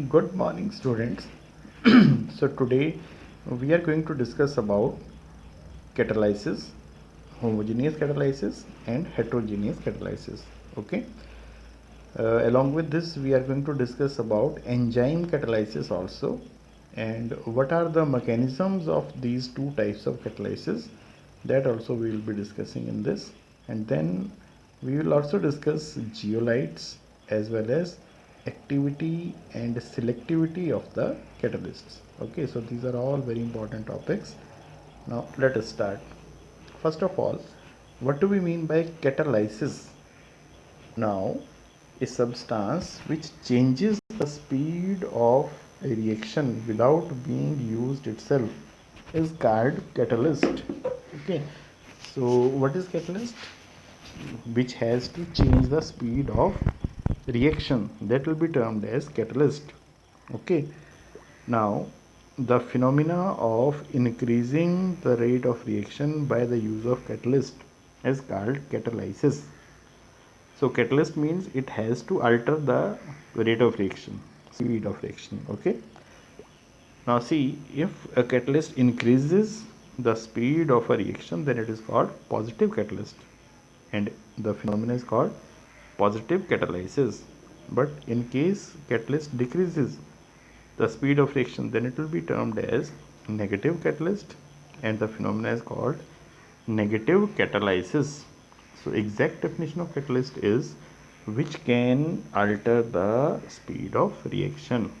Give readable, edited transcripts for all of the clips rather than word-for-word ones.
Good morning, students. So today we are going to discuss about catalysis, homogeneous catalysis and heterogeneous catalysis. Okay. Along with this, we are going to discuss about enzyme catalysis also, and what are the mechanisms of these two types of catalysis. That also we will be discussing in this, and then we will also discuss zeolites as well as activity and selectivity of the catalysts. Okay, so these are all very important topics. Now let us start. First of all, what do we mean by catalysis? Now, a substance which changes the speed of a reaction without being used itself is called catalyst. Okay, so what is catalyst? Which has to change the speed of reaction, that will be termed as catalyst. Okay, now the phenomena of increasing the rate of reaction by the use of catalyst is called catalysis. So catalyst means it has to alter the rate of reaction, speed of reaction. Okay. Now see, if a catalyst increases the speed of a reaction, then it is called positive catalyst, and the phenomenon is called positive catalysis. But in case catalyst decreases the speed of reaction, then it will be termed as negative catalyst, and the phenomenon is called negative catalysis. So exact definition of catalyst is which can alter the speed of reaction.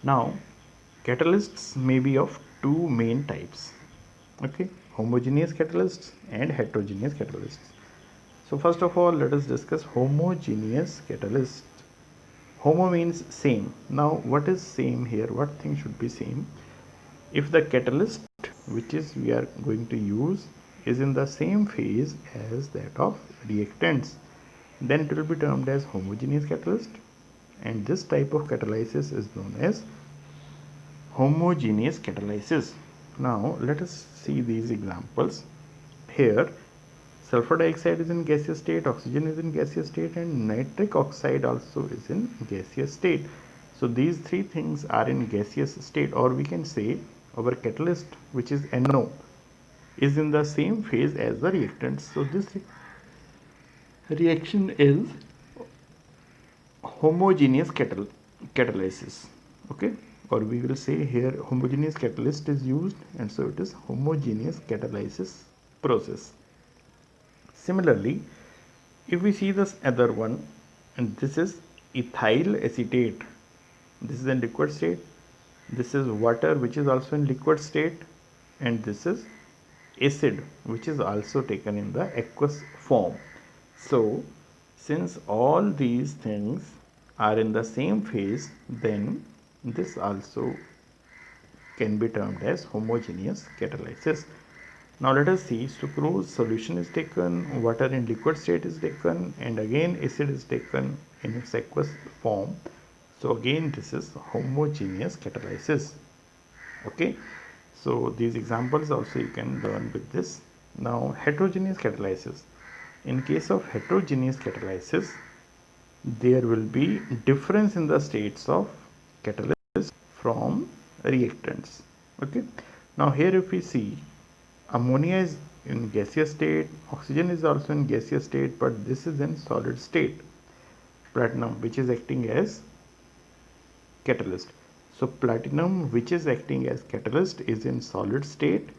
Now catalysts may be of two main types. Okay, homogeneous catalysts and heterogeneous catalysts. So first of all, let us discuss homogeneous catalyst. Homo means same. Now what is same here? What thing should be same? If the catalyst which is we are going to use is in the same phase as that of reactants, then it will be termed as homogeneous catalyst, and this type of catalysis is known as homogeneous catalysis. Now let us see these examples. Here sulfur dioxide is in gaseous state, oxygen is in gaseous state, and nitric oxide also is in gaseous state. So these three things are in gaseous state, or we can say our catalyst, which is NO, is in the same phase as the reactant. So this reaction is homogeneous catalysis. Okay, or we will say here homogeneous catalyst is used, and so it is homogeneous catalysis process. Similarly, if we see this other one, and this is ethyl acetate, this is in liquid state, this is water which is also in liquid state, and this is acid which is also taken in the aqueous form. So since all these things are in the same phase, then this also can be termed as homogeneous catalysis. Now let us see, sucrose solution is taken, water in liquid state is taken, and again acid is taken in its aqueous form. So again this is homogeneous catalysis. Okay, so these examples also you can learn with this. Now heterogeneous catalysis. In case of heterogeneous catalysis, there will be difference in the states of catalyst from reactants. Okay, now here if we see, ammonia is in gaseous state, oxygen is also in gaseous state, but this is in solid state. Platinum, which is acting as catalyst. So platinum, which is acting as catalyst, is in solid state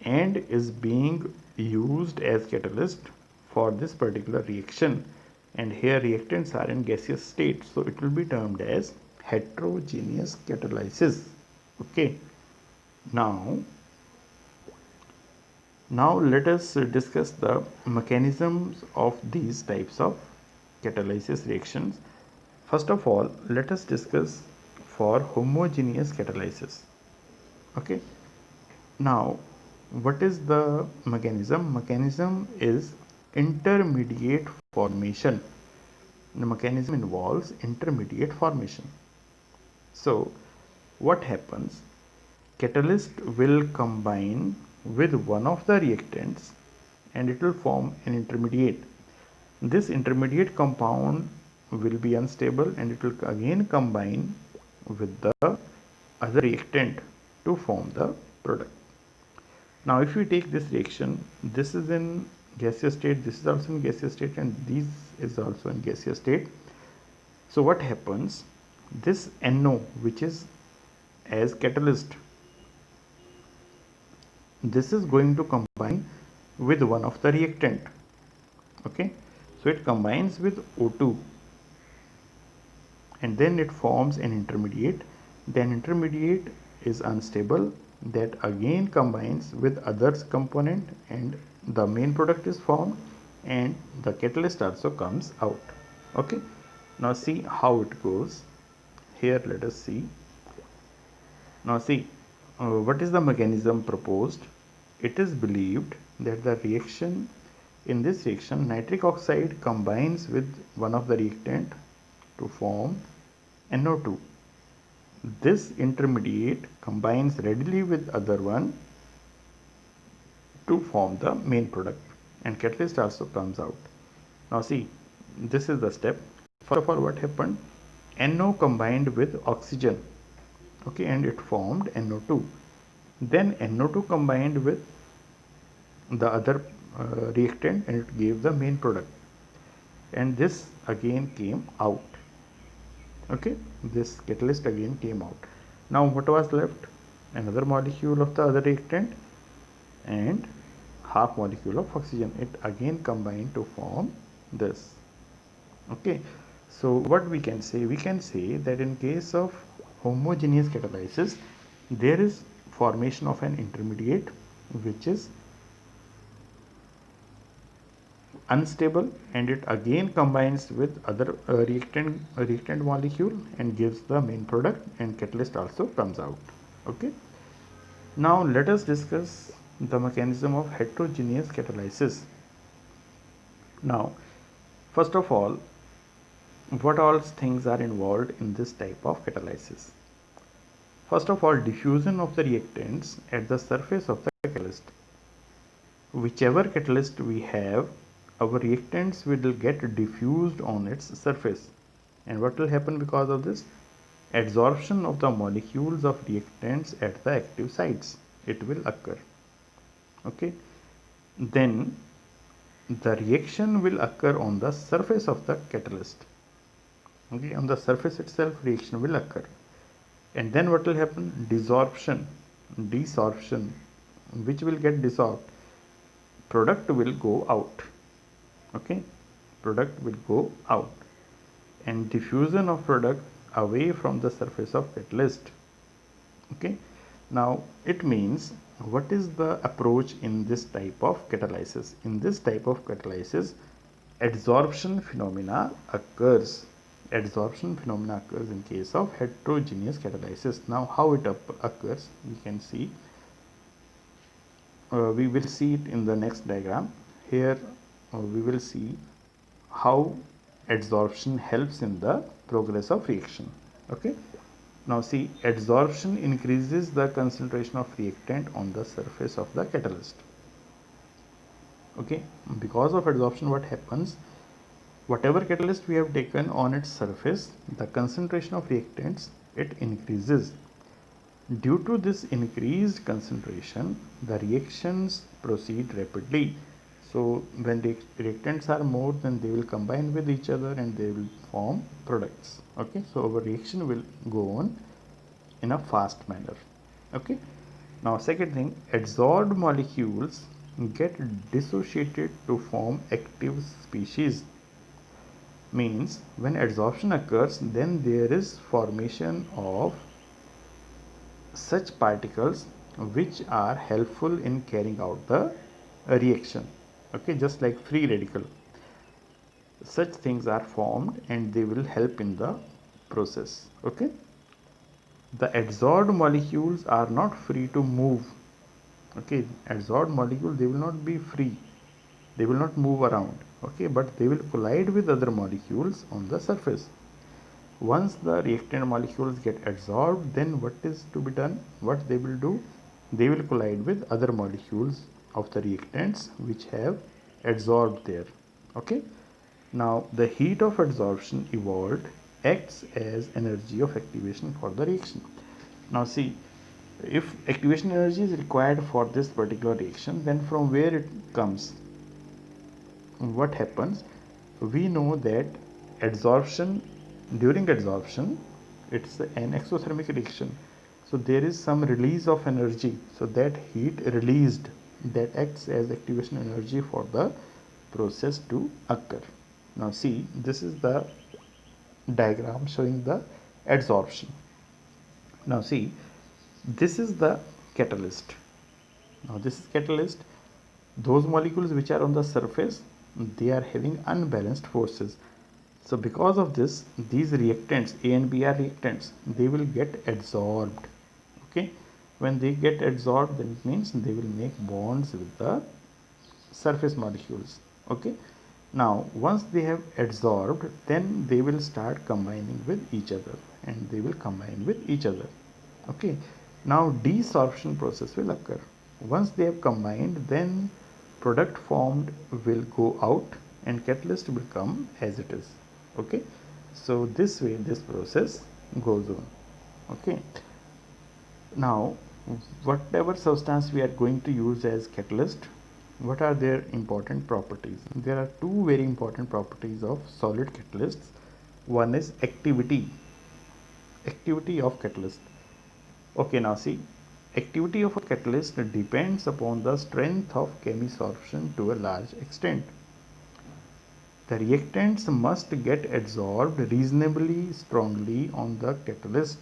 and is being used as catalyst for this particular reaction, and here reactants are in gaseous state, so it will be termed as heterogeneous catalysis. Okay, now let us discuss the mechanisms of these types of catalysis reactions. First of all, let us discuss for homogeneous catalysis. Okay, now what is the mechanism? Mechanism is intermediate formation. The mechanism involves intermediate formation. So what happens? Catalyst will combine with one of the reactants and it will form an intermediate. This intermediate compound will be unstable and it will again combine with the other reactant to form the product. Now if we take this reaction, this is in gaseous state, this is also in gaseous state, and this is also in gaseous state. So what happens, this NO, which is as catalyst, this is going to combine with one of the reactant. Okay, so it combines with O2 and then it forms an intermediate. Then intermediate is unstable, that again combines with others component and the main product is formed and the catalyst also comes out. Okay, now see how it goes. Here let us see. Now see, what is the mechanism proposed? It is believed that the reaction, in this reaction nitric oxide combines with one of the reactant to form NO2. This intermediate combines readily with other one to form the main product and catalyst also comes out. Now see, this is the step. First of all, what happened? NO combined with oxygen, okay, and it formed NO2. Then NO2 combined with the other reactant and it gave the main product, and this again came out. Okay, this catalyst again came out. Now what was left? Another molecule of the other reactant and half molecule of oxygen. It again combined to form this. Okay, so what we can say? We can say that in case of homogeneous catalysis, there is formation of an intermediate which is unstable and it again combines with other reactant molecule and gives the main product, and catalyst also comes out. Okay, now let us discuss the mechanism of heterogeneous catalysis. Now first of all, what all things are involved in this type of catalysis? First of all, diffusion of the reactants at the surface of the catalyst. Whichever catalyst we have, our reactants will get diffused on its surface, and what will happen because of this? Adsorption of the molecules of reactants at the active sites, it will occur. Okay, then the reaction will occur on the surface of the catalyst. Okay, on the surface itself reaction will occur, and then what will happen? Desorption, which will get dissolved, product will go out. Okay, product will go out, and diffusion of product away from the surface of catalyst. Okay, now it means, what is the approach in this type of catalysis? In this type of catalysis, adsorption phenomena occurs. Adsorption phenomena occurs in case of heterogeneous catalysis. Now how it occurs, we can see, we will see it in the next diagram. Here we will see how adsorption helps in the progress of reaction. Okay, now see, adsorption increases the concentration of reactant on the surface of the catalyst. Okay, because of adsorption, what happens? Whatever catalyst we have taken on its surface, the concentration of reactants, it increases. Due to this increased concentration, the reactions proceed rapidly. So when the reactants are more, then they will combine with each other and they will form products. Okay, so our reaction will go on in a fast manner. Okay, now second thing, adsorbed molecules get dissociated to form active species. Means when adsorption occurs, then there is formation of such particles which are helpful in carrying out the reaction. Okay, just like free radical, such things are formed and they will help in the process. Okay, the adsorbed molecules are not free to move. Okay, adsorbed molecule, they will not be free, they will not move around. Okay, but they will collide with other molecules on the surface. Once the reactant molecules get adsorbed, then what is to be done? What they will do? They will collide with other molecules of the reactants which have adsorbed there. Okay, Now the heat of adsorption evolved acts as energy of activation for the reaction. Now see, if activation energy is required for this particular reaction, then from where it comes? What happens? We know that adsorption, during adsorption, it's an exothermic reaction, so there is some release of energy, so that heat released, that acts as activation energy for the process to occur. Now see, this is the diagram showing the adsorption. Now see, this is the catalyst. Now this is catalyst. Those molecules which are on the surface, they are having unbalanced forces. So because of this, these reactants, A and B are reactants, they will get adsorbed. Okay, when they get adsorbed, then it means they will make bonds with the surface molecules. Okay, now once they have adsorbed, then they will start combining with each other, and they will combine with each other. Okay, now desorption process will occur. Once they have combined, then product formed will go out and catalyst will come as it is. Okay, so this way this process goes on. Okay, now whatever substance we are going to use as catalyst, what are their important properties? There are two very important properties of solid catalysts. One is activity of catalyst. Okay, now see, activity of a catalyst depends upon the strength of chemisorption to a large extent. The reactants must get adsorbed reasonably strongly on the catalyst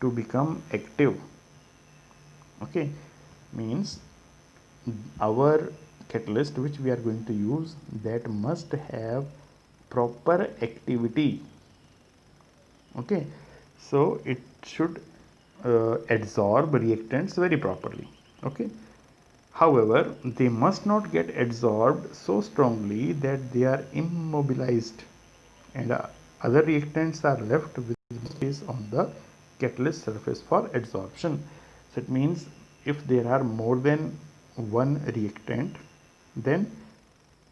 to become active. Okay, means our catalyst which we are going to use, that must have proper activity. Okay, so it should adsorb reactants very properly. Okay, however, they must not get adsorbed so strongly that they are immobilized and other reactants are left with space on the catalyst surface for adsorption. So it means if there are more than one reactant, then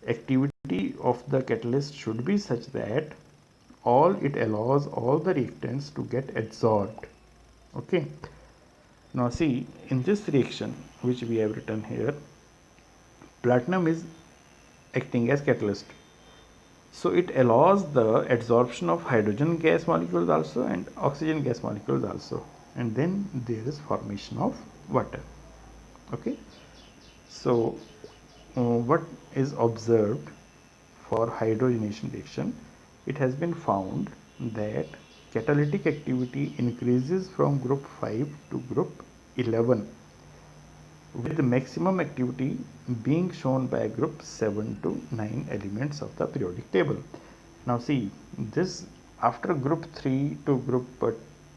activity of the catalyst should be such that it allows all the reactants to get adsorbed. Okay, now see, in this reaction which we have written here, platinum is acting as catalyst, so it allows the adsorption of hydrogen gas molecules also and oxygen gas molecules also, and then there is formation of water. Okay, so what is observed for hydrogenation reaction? It has been found that catalytic activity increases from group 5 to group 11, with the maximum activity being shown by group 7 to 9 elements of the periodic table. Now see, this after group 3 to group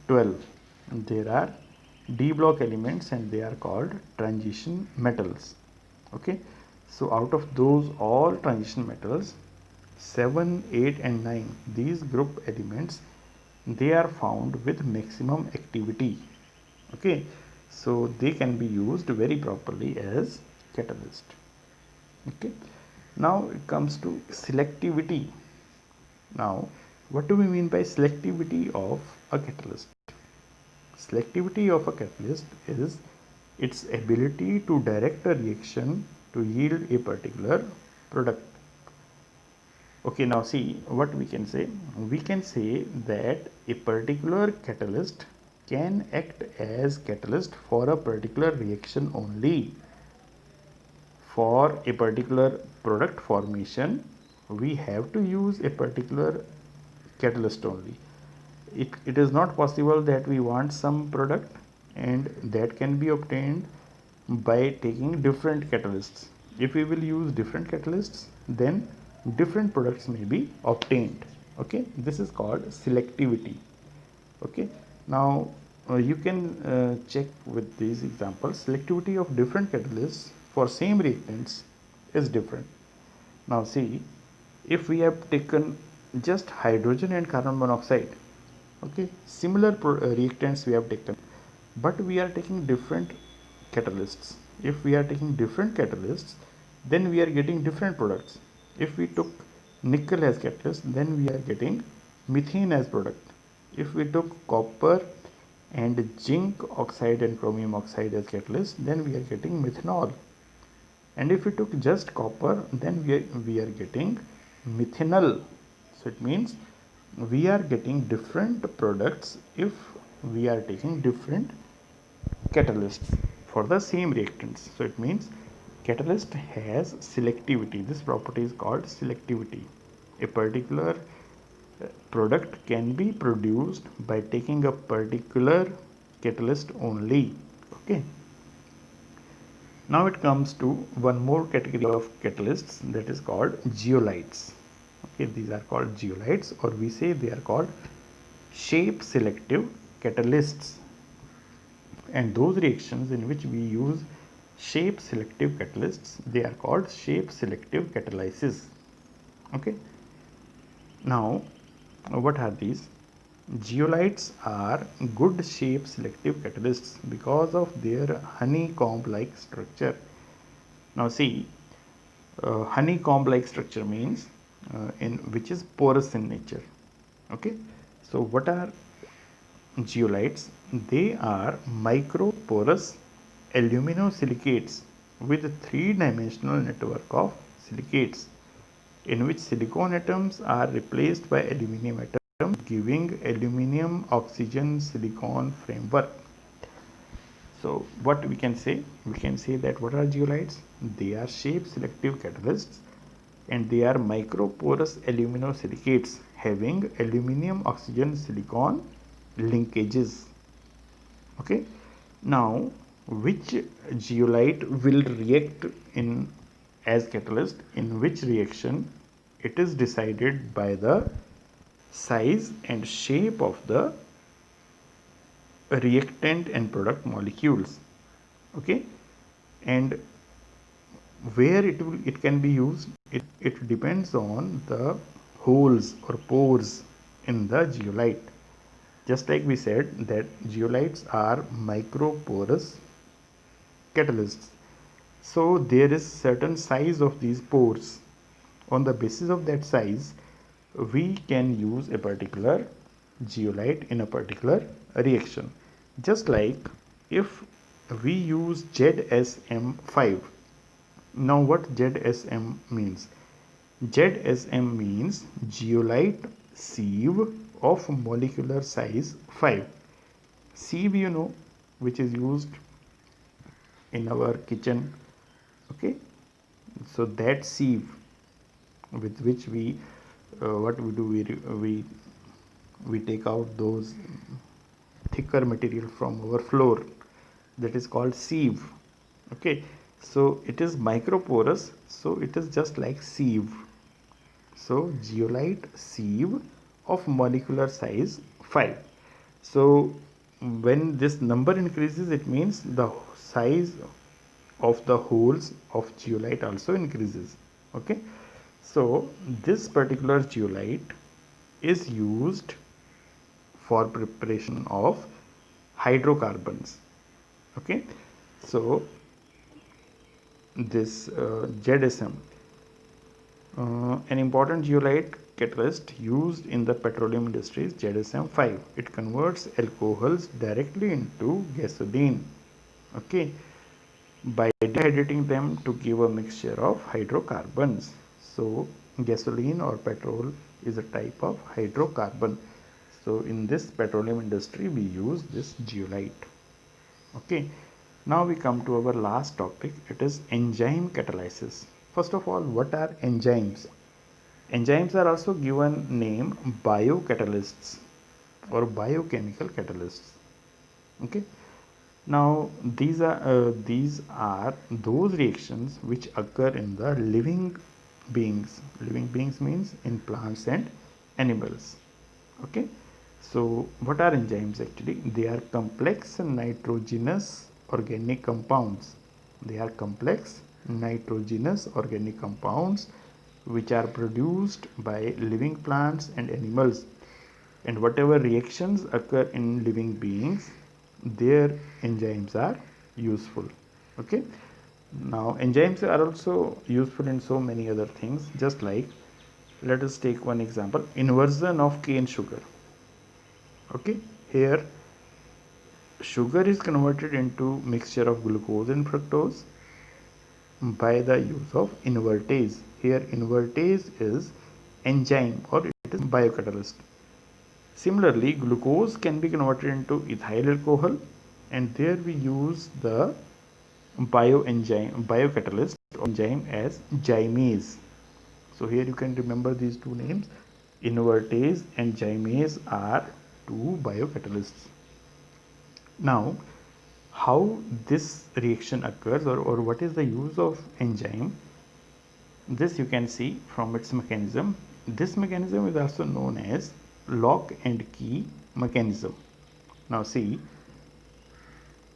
12, there are D block elements and they are called transition metals. Okay, so out of those all transition metals, 7, 8 and 9, these group elements, they are found with maximum activity. Okay, so they can be used very properly as catalyst. Okay, now it comes to selectivity. Now what do we mean by selectivity of a catalyst? Selectivity of a catalyst is its ability to direct a reaction to yield a particular product. Okay, now see what we can say. We can say that a particular catalyst can act as catalyst for a particular reaction only. For a particular product formation, we have to use a particular catalyst only. It is not possible that we want some product and that can be obtained by taking different catalysts. If we will use different catalysts, then different products may be obtained. Okay, this is called selectivity. Okay, now you can check with these examples. Selectivity of different catalysts for same reactants is different. Now see, if we have taken just hydrogen and carbon monoxide, okay, similar reactants we have taken, but we are taking different catalysts. If we are taking different catalysts, then we are getting different products. If we took nickel as catalyst, then we are getting methane as product. If we took copper and zinc oxide and chromium oxide as catalyst, then we are getting methanol. And if we took just copper, then we are getting methanol. So it means we are getting different products if we are taking different catalysts for the same reactants. So it means catalyst has selectivity. This property is called selectivity. A particular product can be produced by taking a particular catalyst only. Okay. Now it comes to one more category of catalysts, that is called zeolites. Okay, these are called zeolites, or we say they are called shape selective catalysts. And those reactions in which we use shape selective catalysts, they are called shape selective catalysis. Okay. Now what are these? Zeolites are good shape selective catalysts because of their honeycomb like structure. Now see, honeycomb like structure means in which is porous in nature. Okay, so what are zeolites? They are microporous aluminosilicates with a three-dimensional network of silicates in which silicon atoms are replaced by aluminium atoms, giving aluminium oxygen silicon framework. So what we can say? We can say that what are zeolites? They are shape selective catalysts and they are microporous aluminosilicates having aluminium oxygen silicon linkages. Okay. Now which zeolite will react in as catalyst, in which reaction, it is decided by the size and shape of the reactant and product molecules. Okay, and where it can be used, it depends on the holes or pores in the zeolite. Just like we said that zeolites are microporous catalysts, so there is certain size of these pores. On the basis of that size, we can use a particular zeolite in a particular reaction. Just like if we use ZSM5. Now what ZSM means? ZSM means zeolite sieve of molecular size 5. Sieve, you know, which is used in our kitchen. Okay, so that sieve with which we what we do, we take out those thicker material from our floor, that is called sieve. Okay, so it is microporous, so it is just like sieve. So zeolite sieve of molecular size 5. So when this number increases, it means the size of the holes of zeolite also increases. Okay, so this particular zeolite is used for preparation of hydrocarbons. Okay, so this ZSM, an important zeolite catalyst used in the petroleum industry is ZSM5. It converts alcohols directly into gasoline. Okay, by dehydrating them to give a mixture of hydrocarbons. So gasoline or petrol is a type of hydrocarbon. So in this petroleum industry we use this zeolite. Okay, now we come to our last topic, it is enzyme catalysis. First of all, what are enzymes? Enzymes are also given name biocatalysts or biochemical catalysts. Okay, now these are those reactions which occur in the living beings. Living beings means in plants and animals. Okay, so what are enzymes actually? They are complex nitrogenous organic compounds. They are complex nitrogenous organic compounds which are produced by living plants and animals, and whatever reactions occur in living beings, their enzymes are useful. Okay, now enzymes are also useful in so many other things, just like let us take one example, inversion of cane sugar. Okay, here sugar is converted into mixture of glucose and fructose by the use of invertase. Here invertase is enzyme or it is biocatalyst. Similarly, glucose can be converted into ethyl alcohol, and there we use the biocatalyst enzyme as gymase. So here you can remember these two names. Invertase and gymase are two biocatalysts. Now, how this reaction occurs, or what is the use of enzyme, this you can see from its mechanism. This mechanism is also known as lock and key mechanism. Now see,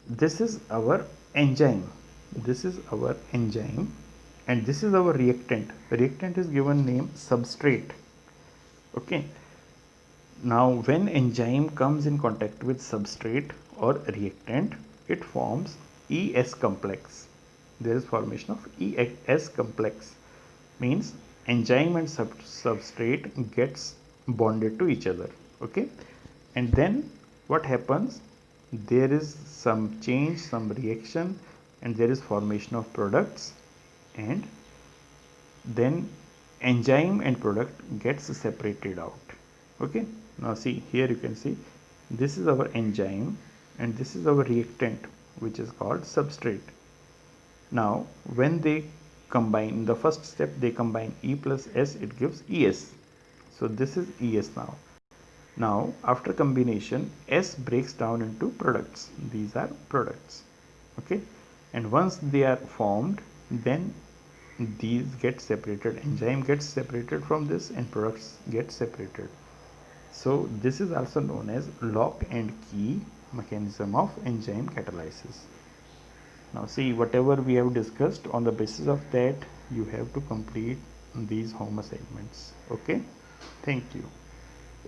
this is our enzyme, and this is our reactant is given name substrate. Okay, now when enzyme comes in contact with substrate or reactant, it forms ES complex. There is formation of ES complex, means enzyme and substrate gets bonded to each other. Okay, and then what happens, there is some change, some reaction, and there is formation of products, and then enzyme and product gets separated out. Okay, now see, here you can see this is our enzyme and this is our reactant, which is called substrate. Now when they combine, in the first step they combine E plus S, it gives ES. So this is ES. Now after combination, S breaks down into products. These are products. Okay, and once they are formed, then these get separated, enzyme gets separated from this and products get separated. So this is also known as lock and key mechanism of enzyme catalysis. Now see, whatever we have discussed, on the basis of that you have to complete these home assignments. Okay, thank you.